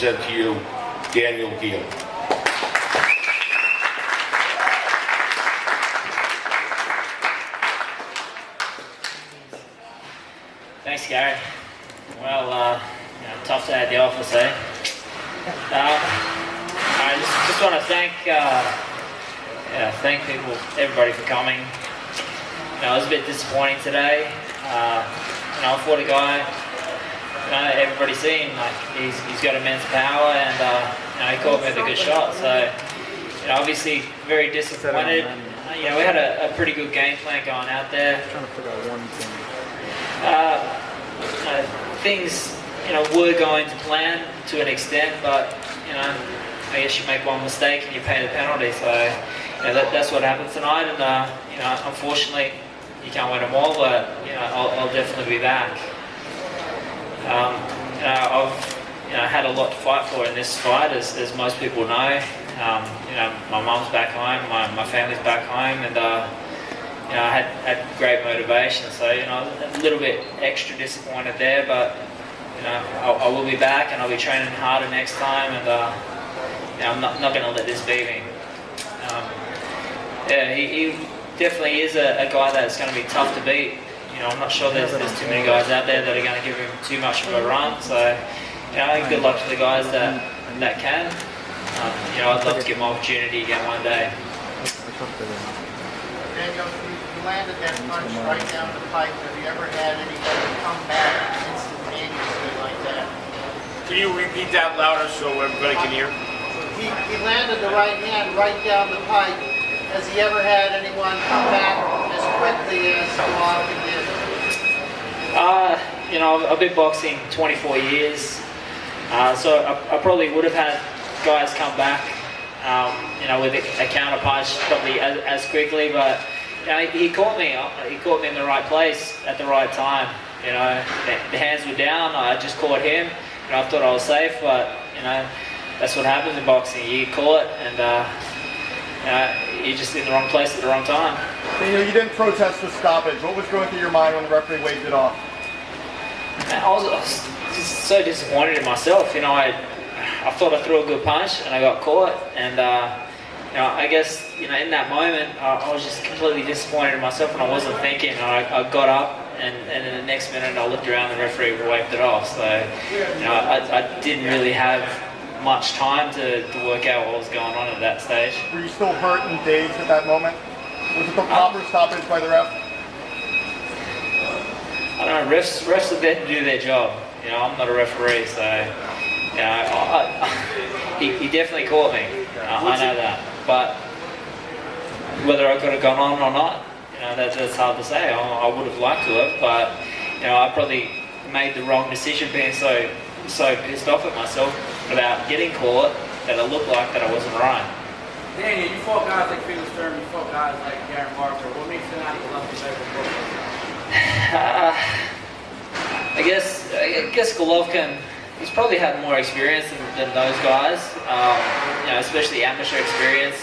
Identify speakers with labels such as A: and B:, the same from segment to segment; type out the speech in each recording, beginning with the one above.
A: present to you Daniel Geale.
B: Thanks, Gary. Well, tough day at the office, eh? I just want to thank people, everybody for coming. It was a bit disappointing today. I fought a guy. Everybody's seen like he's got immense power, and he caught me with a good shot. So, obviously very disappointed. We had a pretty good game plan going out there.
C: I'm trying to figure out one thing.
B: Things were going to plan to an extent, but I guess you make one mistake and you pay the penalty. So that's what happened tonight, and unfortunately you can't win them all, but I'll definitely be back. I've had a lot to fight for in this fight, as most people know. My mum's back home, my family's back home, and I had great motivation. So a little bit extra disappointed there, but I will be back, and I'll be training harder next time, and I'm not going to let this beat me. He definitely is a guy that's going to be tough to beat. I'm not sure there's too many guys out there that are going to give him too much of a run. So, good luck to the guys that can. I'd love to get my opportunity again one day.
D: Daniel, you landed that punch right down the pipe. Have you ever had anybody come back instantaneously like that?
E: Can you repeat that louder so everybody can hear?
D: He landed the right hand right down the pipe. Has he ever had anyone come back as quickly as Golovkin did?
B: I've been boxing 24 years, so I probably would have had guys come back, with a counter punch probably as quickly, but he caught me. He caught me in the right place at the right time. The hands were down. I just caught him. I thought I was safe, but that's what happens in boxing. You get caught, and you're just in the wrong place at the wrong time.
C: Daniel, you didn't protest the stoppage. What was going through your mind when the referee waved it off?
B: I was just so disappointed in myself. I thought I threw a good punch, and I got caught. And I guess in that moment, I was just completely disappointed in myself, and I wasn't thinking. I got up, and in the next minute, I looked around, and the referee waved it off. So I didn't really have much time to work out what was going on at that stage.
C: Were you still hurt and dazed at that moment? Was it the proper stoppage by the ref?
B: I don't know, refs are there to do their job. I'm not a referee, so he definitely caught me. I know that, but whether I could have gone on or not, that's hard to say. I would have liked to have, but I probably made the wrong decision, being so pissed off at myself about getting caught that it looked like that I wasn't right.
F: Daniel, you fought guys like fearsome, you fought guys like Gary Marker. What makes Gennady Golovkin better?
B: I guess Golovkin, he's probably had more experience than those guys, especially amateur experience.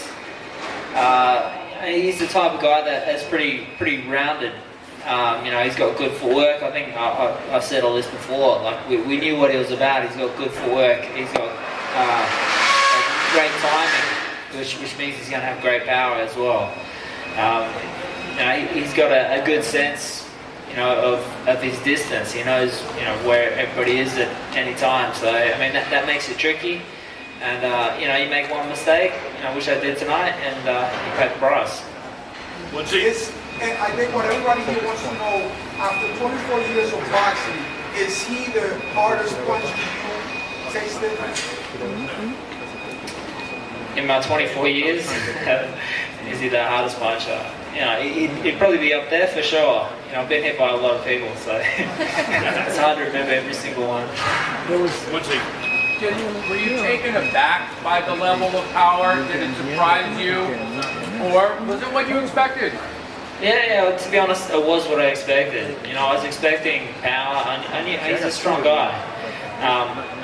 B: He's the type of guy that is pretty rounded. He's got good footwork. I think I've said all this before. Like we knew what he was about. He's got good footwork. He's got great timing, which means he's going to have great power as well. He's got a good sense, of his distance. He knows, where everybody is at any time. So that makes it tricky. And you make one mistake, which I did tonight, and you pay the price.
G: And I think what everybody here wants to know, after 24 years of boxing, is he the hardest punch you tasted?
B: In my 24 years, is he the hardest puncher? He'd probably be up there for sure. I've been hit by a lot of people, so it's hard to remember every single one.
F: Were you taken aback by the level of power? Did it surprise you? Or was it what you expected?
B: Yeah, to be honest, it was what I expected. I was expecting power. I knew he's a strong guy.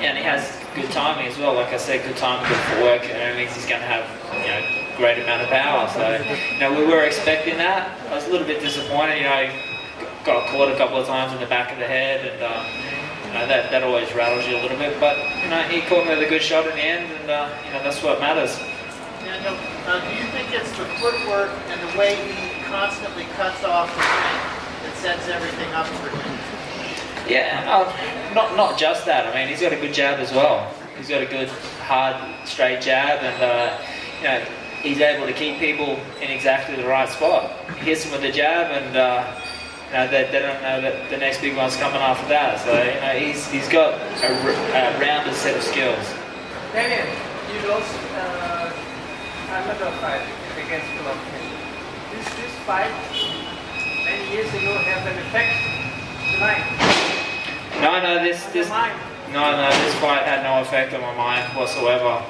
B: And he has good timing as well. Like I said, good timing, good footwork, and it means he's going to have great amount of power. So we were expecting that. I was a little bit disappointed. Got caught a couple of times in the back of the head, and that always rattles you a little bit. But he caught me with a good shot in the end, and that's what matters.
D: Daniel, do you think it's the footwork and the way he constantly cuts off the ring that sets everything up for him?
B: Yeah, not just that. I mean, he's got a good jab as well. He's got a good, hard, straight jab, and he's able to keep people in exactly the right spot. He hits them with the jab, and they don't know that the next big one's coming after that. So he's got a rounded set of skills.
H: Daniel, you lost another fight against Golovkin. This fight many years ago has an effect tonight.
B: No, this fight had no effect on my mind whatsoever.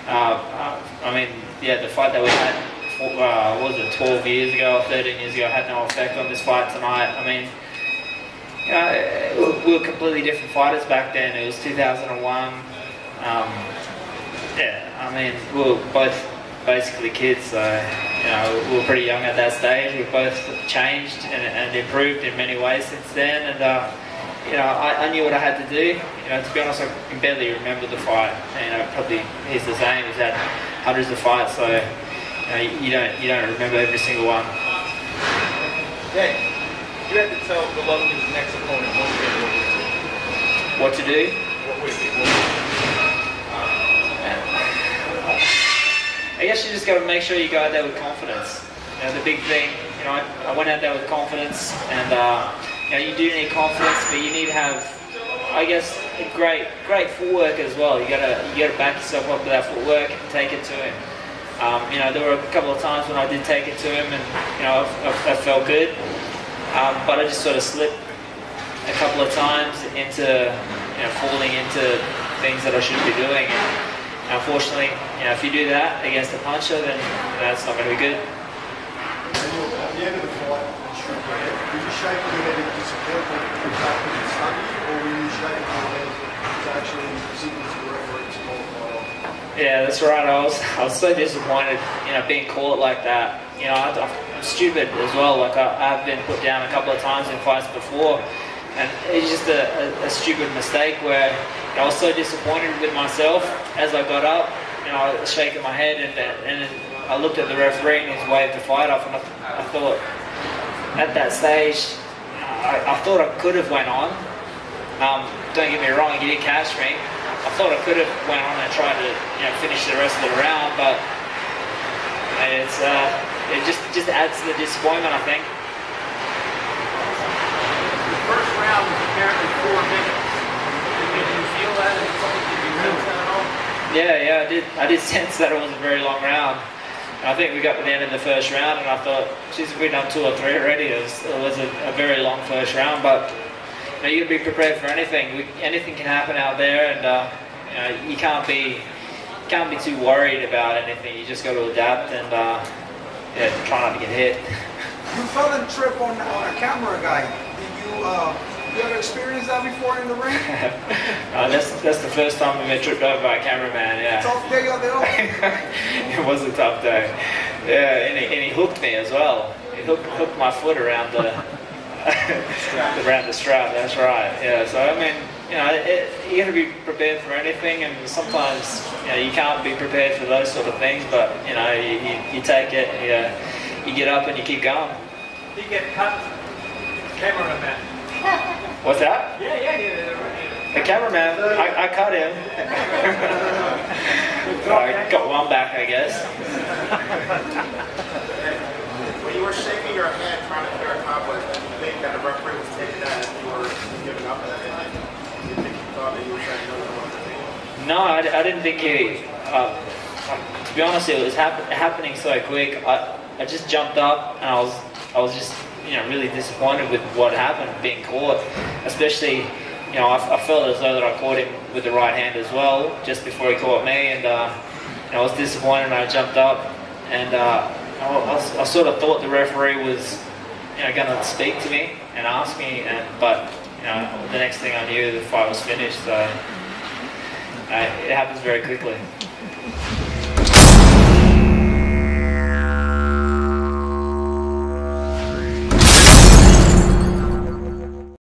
B: I mean, the fight that we had, what was it, 12 years ago or 13 years ago, had no effect on this fight tonight. I mean, we were completely different fighters back then. It was 2001. I mean, we were both basically kids, so we were pretty young at that stage. We've both changed and improved in many ways since then, and I knew what I had to do. To be honest, I can barely remember the fight. Probably he's the same. He's had hundreds of fights, so you don't remember every single one.
F: Hey, you had to tell Golovkin's next opponent
B: What to do?
F: what would it be?
B: I guess you just got to make sure you go out there with confidence. The big thing, I went out there with confidence, and you do need confidence, but you need to have, I guess, a great footwork as well. You gotta back yourself up with that footwork and take it to him. There were a couple of times when I did take it to him, and I felt good, but I just sort of slipped a couple of times into falling into things that I shouldn't be doing. And unfortunately, if you do that against a puncher, then that's not going to be good.
C: Daniel, at the end of the fight, you shook your head. Were you shaking your head in disappointment exactly in study, or were you shaking your head to actually signal to the referee to call the fight off?
B: Yeah, that's right. I was so disappointed, being caught like that. I'm stupid as well. Like I've been put down a couple of times in fights before, and it's just a stupid mistake where I was so disappointed with myself as I got up. I was shaking my head, and I looked at the referee and he's waved the fight off, and I thought at that stage, I thought I could have went on. Don't get me wrong, he did catch me. I thought I could have went on and tried to finish the rest of the round, but it just adds to the disappointment, I think.
H: The first round was apparently 4 minutes. Did you feel that? Did you sense that at all?
B: Yeah, I did sense that it was a very long round. I think we got to the end of the first round, and I thought, geez, we've done 2 or 3 already. It was a very long first round, but you got to be prepared for anything. Anything can happen out there, and you can't be too worried about anything. You just got to adapt and try not to get hit.
G: You fell and tripped on a camera guy. Did you ever experienced that before in the ring?
B: That's the first time I've been tripped over by a cameraman. Yeah.
G: Tough day out there.
B: It was a tough day. Yeah, and he hooked me as well. He hooked my foot around the around the strap. That's right. Yeah. So I mean, you got to be prepared for anything, and sometimes you can't be prepared for those sort of things. But you take it. You get up and you keep going.
H: He get cut. Cameraman.
B: What's that?
H: Yeah.
B: The cameraman, I cut him. I got one back, I guess.
I: When you were shaking your head trying to clear a conflict, did you think that the referee was taking that as you were giving up at that point? Did you think he thought that you were saying no?
B: No, I didn't think he. To be honest, it was happening so quick. I just jumped up, and I was just really disappointed with what happened, being caught. Especially, I felt as though that I caught him with the right hand as well, just before he caught me, and I was disappointed. And I jumped up, and I sort of thought the referee was, going to speak to me and ask me, but the next thing I knew, the fight was finished. So it happens very quickly.